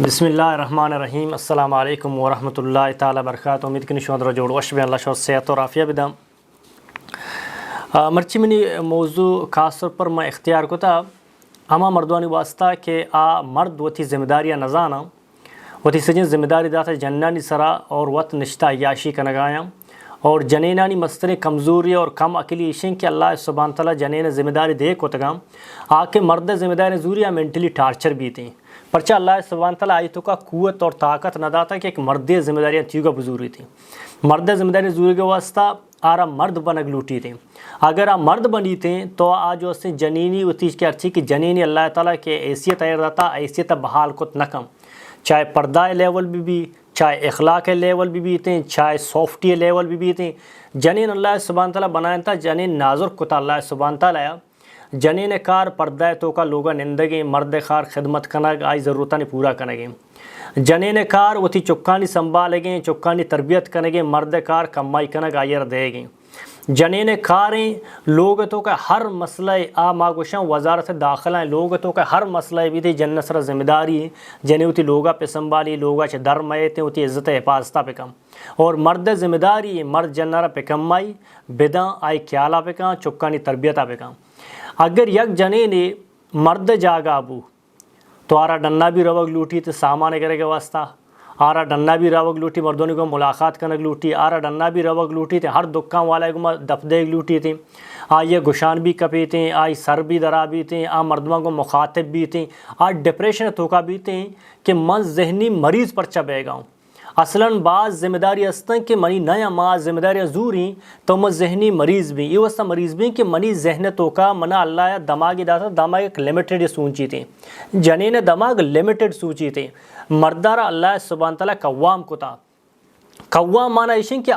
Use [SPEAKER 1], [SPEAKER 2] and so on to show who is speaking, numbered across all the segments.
[SPEAKER 1] بسم اللہ الرحمن الرحیم السلام علیکم ورحمۃ اللہ تعالی وبرکاتہ. امید کنی شما جوڑ وش بھی اللہ شو صحت اور عافیہ بدم. مرچی منی موضوع خاص طور پر میں اختیار کو تھا ہما مردوانی واسطہ کہ مرد وتی ذمہ داریاں نزانا وتی سجن ذمہ داری داتا جنانی سرا اور وط نشتہ عیاشی کا نگایا اور جنینانی مستر کمزوری اور کم عقلی اشیں کہ اللہ سبحانہ تعالیٰ جنین ذمہ داری دے کو تگام آکے مرد ذمہ داری زوریہ مینٹلی ٹارچر بھی تھیں پرچہ اللہ سبحانہ تعالیٰ آیتوں کا قوت اور طاقت نہ داتا کہ ایک مرد ذمہ داریاں تیو کا بزوری تھی. مرد ذمہ داری زوری کے واسطہ آرہ مرد بنگ لوٹی تھیں. اگر آپ مرد بنی تھیں تو آج اس نے جنینی وتیج کے ارچی کہ جنینی اللہ تعالیٰ کے حیثیت آئر داتا حیثیت بحال کت نکم چاہے پردہ لیول بھی چاہے اخلاق لیول بھی تھیں چاہے سافٹی لیول بھی تھیں. جنین اللہ سبحانہ تعالیٰ بنایا تھا جنین نازر کتا اللہ سبحانہ تعالیٰ جنین کار پردہ تو کا لوگا نندگی مرد خار خدمت کنگ آئی ضرورتانی پورا کنگے جنین کار وتی چکانی سنبھالے گئیں چکانی تربیت کنگے مرد کار کمائی کنگ آئیر دے گئیں جنین کاریں لوگتوں کا ہر مسئلہ ماگوشاں وزارت داخلہ لوگتوں کا ہر مسئلہ بھی تھی جن سر ذمہ داری جنہیں ہوتی لوگا پہ سنبھالی لوگا چھ در میتے ہوتی عزت حفاظتہ پہ کم اور مرد ذمہ داری مرد جنرہ پہ کمائی بداں آئی کیالہ پہ کم چکانی تربیتہ پہ کم. اگر یک جنین مرد جاگا ابو تو آرہ ڈنہ بھی روگ لوٹی تو سامان کرے کے واسطہ آرہ ڈنہ بھی روگ لوٹی مردونی کو ملاقات کنگ لوٹی آرہ ڈنہ بھی روگ لوٹی تھے ہر دکان والے کو دفدے لوٹی تھیں آئیے گشان بھی کپی تھیں آئی سر بھی درا بھی تھیں مردموں کو مخاطب بھی تھیں ڈپریشن توکا بھی تھیں کہ من ذہنی مریض پر چبے گاؤں اصلاً بعض ذمہ داری استن کہ منی نیا ماں ذمہ داریاں زوری تو میں ذہنی مریض بھی یہ واسطہ مریض بھی کہ منی ذہن تو کا منا اللہ دماغی داتا دماغ ایک لمیٹڈ سوچی تھیں جنین دماغ لمیٹڈ سوچی تھیں مردارہ اللہ سبحانہ تعالیٰ قوام کو تھا قوام مانا ایشن کہ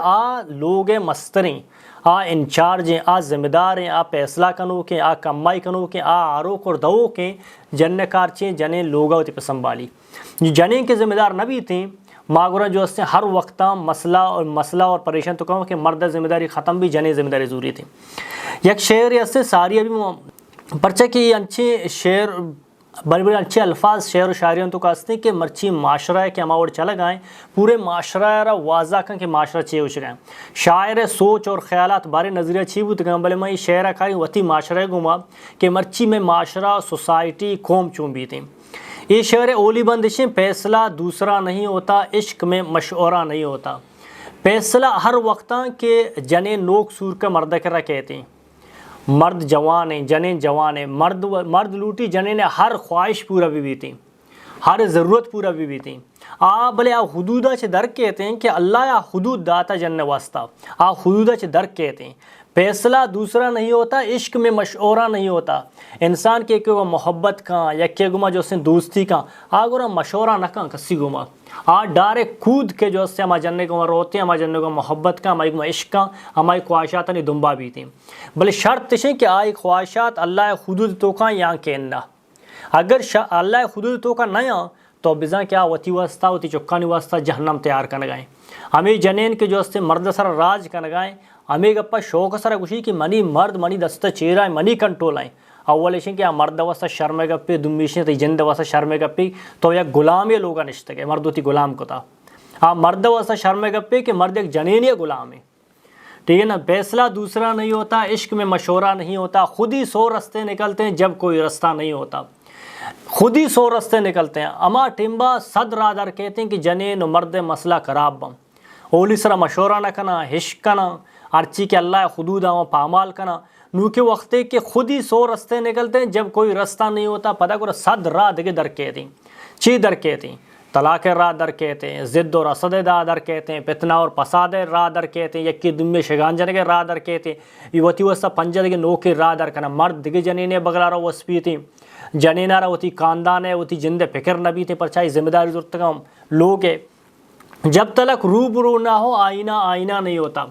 [SPEAKER 1] لوگ مستریں انچارج ہیں ذمہ دار ہیں فیصلہ کنو کے کمائی کنو کے آروک اور دو کے جن کارچیں جنیں لوگا ہوتی پہ سنبھالی جنین کے ذمہ دار نہ بھی تھیں ماغورہ جو اس نے ہر وقت مسئلہ اور پریشان تو کہوں کہ مرد ذمہ داری ختم بھی جنیں ذمہ داری ضروری تھی. یک شعر اس سے ساری ابھی پرچہ کہ یہ اچھے شعر بڑے بڑے اچھے الفاظ شعر و شاعریوں تو کہتے ہیں کہ مرچی معاشرہ ہے کہ ہم اور چلا گائیں پورے معاشرہ را واضح کن کہ معاشرہ چیئے ہوش گئیں شاعر سوچ اور خیالات بارے نظریہ چیئے ہوتے گئیں بلے میں شعرہ کاری وتی معاشرہ گما کہ مرچی میں معاشرہ سوسائٹی قوم چون بھی تھیں. یہ شعر اولی بندشیں فیصلہ دوسرا نہیں ہوتا عشق میں مشورہ نہیں ہوتا فیصلہ ہر وقت کے جنے نوک سور کا مرد کرا کہتے ہیں مرد جوان ہیں جنیں جوان ہیں مرد لوٹی جنیں نے ہر خواہش پورا بھی تھیں ہر ضرورت پورا بھی تھیں بلے حدودہ چھ در کہتے ہیں کہ اللہ حدود داتا جن واسطہ حدودہ چھ در کہتے ہیں فیصلہ دوسرا نہیں ہوتا عشق میں مشورہ نہیں ہوتا انسان کے کو محبت کا یا کہ گما جو سے دوستی کا آگورا مشورہ نہ کہاں کسی گما ڈارے کود کے جو سے ہمارے جننے کو روتے ہیں ہمارے جننے کو محبت کا ہماری عشق کا ہماری خواہشات نہیں دنبا بھی تھیں بلے شرط تشیں کہ آئی خواہشات اللہ حدود تو کا یہاں کہنا اگر اللہ حدود تو کا نیا تو بزاں کیا وتی واسطہ وتی چکانی واسطہ جہنم تیار کرنے گئے ہمیں جنین کے جو سے مرد سر راج کرنے گئے ہمیں گپا شوق سر خوشی کہ منی مرد منی دستہ چیرہ منی کنٹرول آئیں اول ایشن کہ مرد واسطہ شرم گپی دمیشن تی جند واسطہ شرم گپی تو یک غلام یہ لوگا نشتے گئے مرد ہوتی غلام کو تھا مرد واسطہ شرم گپی کہ مرد ایک جنین یہ غلام ہے ٹھیک ہے نا. فیصلہ دوسرا نہیں ہوتا عشق میں مشورہ نہیں ہوتا خود ہی 100 رستے نکلتے ہیں جب کوئی رستہ نہیں ہوتا خود ہی 100 رستے نکلتے ہیں اما ٹمبا صد رادر کہتے ہیں کہ جنین و مرد مسئلہ خراب بم اولی سرا مشورہ نہ کنا عشق کنا ارچی کے اللہ حدود پامال کنا نو کے وقت کہ خود ہی 100 رستے نکلتے ہیں جب کوئی رستہ نہیں ہوتا پتہ کرو صد راہ دگے در کہتے ہیں چی در کہتے ہیں طلاق راہ در کہتے ہیں ضد اور رسد دا در کہتے ہیں فتنہ اور فساد راہ در کہتے ہیں یکی دم میں شگان جنے کے راہ در کہتے ہیں یہ وتی وسطہ پنجہ دگے نو کے راہ در کنا مرد دگے جنینے بغلارہ وصفی تھیں جنینارہ وتی خاندان ہے وتی جند فکر نبی تھے پرچائی ذمہ داری ضرورت کا لوگ ہے جب تلک روبرو نہ ہو آئینہ نہیں ہوتا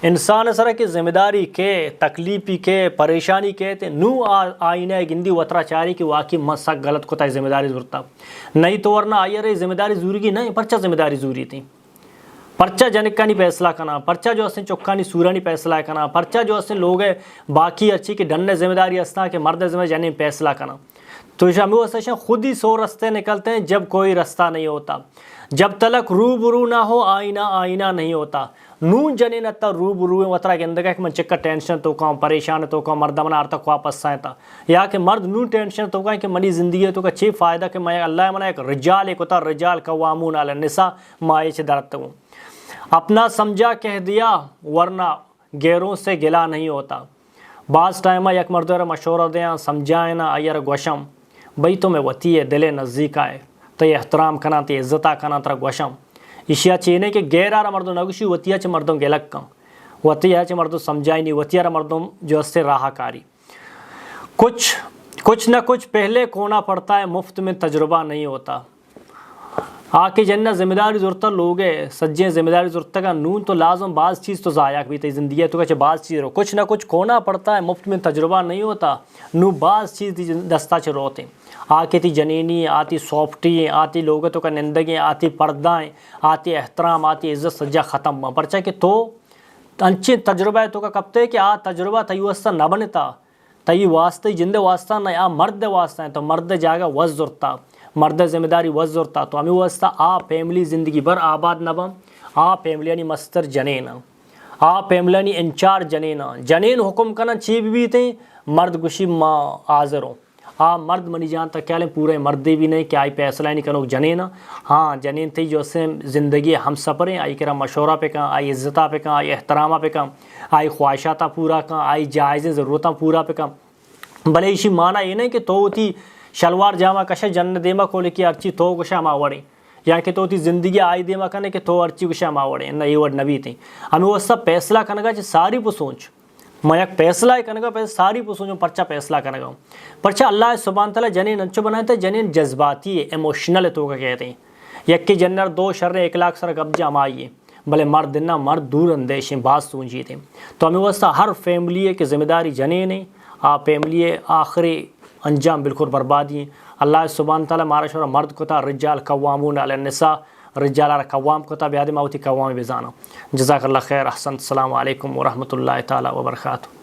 [SPEAKER 1] انسان سرا کی ذمہ داری کے تکلیفی کے پریشانی کے تے نو آئینہ گندی وطرہ چاری کی واقعی مسک غلط کو تا ذمہ داری ضرورت نہیں تو ورنہ آئیے رہی ذمہ داری ضروری کی نہیں پرچہ ذمہ داری ضروری تھی پرچہ جنک نہیں فیصلہ کرنا پرچہ جو اسے چکانی سورانی فیصلہ کرنا پرچہ جو اسے لوگ باقی اچھی کہ ڈننے ذمہ داری اسنا کہ مرد ذمہ جنیں فیصلہ کرنا تو شامی واسطے خود ہی 100 راستے نکلتے ہیں جب کوئی راستہ نہیں ہوتا. جب تلک روبرو نہ ہو آئینہ آئینہ نہیں ہوتا. نون جنین اتا روبرو وطرہ کے اندر کہ من چکا ٹینشن تو کام پریشان تو کام مرد من آرتا واپس آئیں تا یا کہ مرد نون ٹینشن تو کہیں کہ منی زندگی تو کا چی فائدہ کہ میں اللہ منہ ایک رجال ایک ہوتا رجال قوامون علی النساء مائے چھ درتا ہوں. اپنا سمجھا کہہ دیا ورنہ غیروں سے گلا نہیں ہوتا. بعض ٹائمہ یک مردو را مشورہ دیا سمجھائیں نا آئیر گوشم بھئی تو میں وطی ہے دل نزدیک آئے تو یہ احترام کنا تو عزتہ کنا ترا گوشم اشیا چینے کہ غیر آرہ مردوں نگوشی وطیہ چھ مردوں گلک کن وطیہ چھ مردوں سمجھائی نہیں وطیہ را مردوں جو اس سے راہ کاری. کچھ نہ کچھ پہلے کونا پڑتا ہے مفت میں تجربہ نہیں ہوتا. آکے جنہ ذمہ داری ضرورت لوگ ہے سجیں ذمہ داری ضرورت کا نون تو لازم بعض چیز تو ضائع بھی تی زندگی تو کہ بعض چیز رو کچھ نہ کچھ کونا پڑتا ہے مفت میں تجربہ نہیں ہوتا. نو بعض چیز دستا چھ روتے آکے تی جنینی آتی سافٹی آتی لوگتوں کا نندگی آتی پردائیں آتی احترام آتی عزت سجا ختم پرچہ کہ تو انچے تجربہ ہے تو کا کبتے کہ آ تجربہ تی واسطہ نہ بنتا تی واسطہ جند واسطہ نہ آ مرد واسطہ ہے تو مرد جاگا وز ضرورتا مرد ذمہ داری وز ضرورتا تو ہمیں واسطہ آ فیملی زندگی بھر آباد نہ بم آ فیملی یعنی مستر جنین آ فیملی یعنی انچار جنین حکم کرنا چیب بھی تھے مرد گشی ماں حاضر ہوں. مرد منی جان تک کیا لیں پورے مردی بھی نہیں کہ آئی فیصلہ نہیں کرو جنین ہاں جنین تھی جو سے زندگی ہم سفریں آئی کرا مشورہ پہ کہاں آئی عزتہ پہ کہاں آئی احترامہ پہ کہاں آئی خواہشاتہ پورا کہاں آئی جائزیں ضرورتاں پورا پہ کہاں بھلے اسی معنی یہ نہیں کہ تو تھی شلوار جامہ کشا جن دیما کو لکی ارچی تو گشا ماوڑیں یا کہ تو تھی زندگی آئی دیما کنے کہ تو ارچی گشا ماوڑیں نہ یہ وڈ نبی تھیں. ہمیں وہ سب فیصلہ کرنے گا ساری پہ سوچ میں ایک فیصلہ ہی کرنے گا ساری پہ سوچوں پرچہ فیصلہ کرنے گا پرچہ اللہ سبحانہ تعالیٰ جنین انچو بنائے تھے جنین جذباتی ہے ایموشنل ہے تو کا کہتے ہیں یک کی جنر 2 شر 1 لاکھ سر گب جام آئیے بھلے مرد نہ مرد دور اندیش ہیں بعض سونچی تھے. تو ہمیں واسطہ ہر فیملی کے ذمہ داری جنین ہے فیملی آخری انجام بالکل بربادی ہیں. اللہ سبحانہ تعالیٰ مارا شورہ مرد کو تھا رجال قوامون علی النساء رجال آرہ قوام کو تھا بیادی ماوتی قوام بزانا. جزاک اللہ خیر احسن. السلام علیکم ورحمۃ اللہ تعالیٰ وبرکاتہ.